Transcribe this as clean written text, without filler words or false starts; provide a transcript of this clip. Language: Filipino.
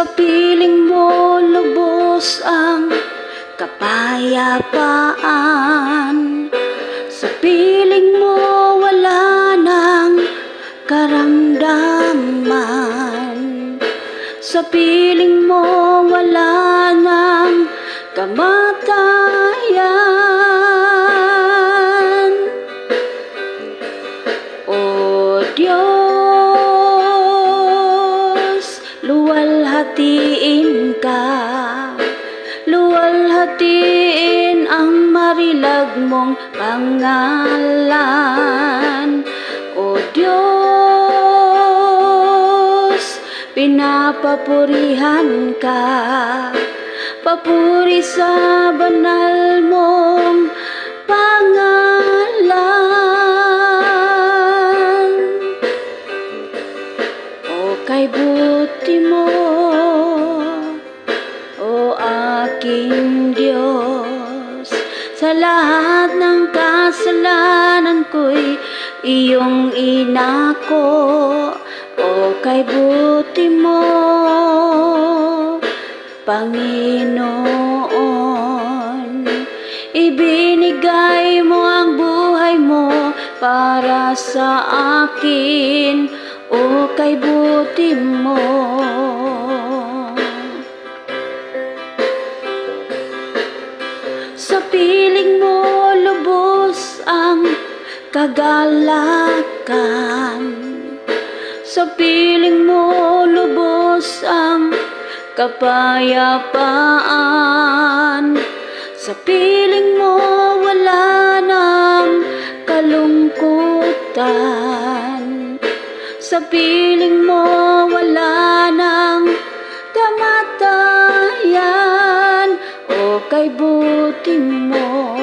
Sa piling mo lubos ang kapayapaan. Sa piling mo wala nang karamdaman. Sa piling mo wala nang kamatayan. O Diyos, luwalhatiin ka, luwalhatiin ang marilag mong pangalan. O Diyos, pinapapurihan ka, papuri sa banal mong pangalan. O kay buti mo, o aking Diyos, sa lahat ng kasalanan ko'y iyong inako. O kay buti mo, Panginoon, ibinigay mo ang buhay mo para sa akin. O kay buti mo, sa piling mo lubos ang kagalakan. Sa piling mo lubos ang kapayapaan. Sa piling mo wala nang kalungkutan. Sa piling mo wala nang kamatayan. O kay buti mo,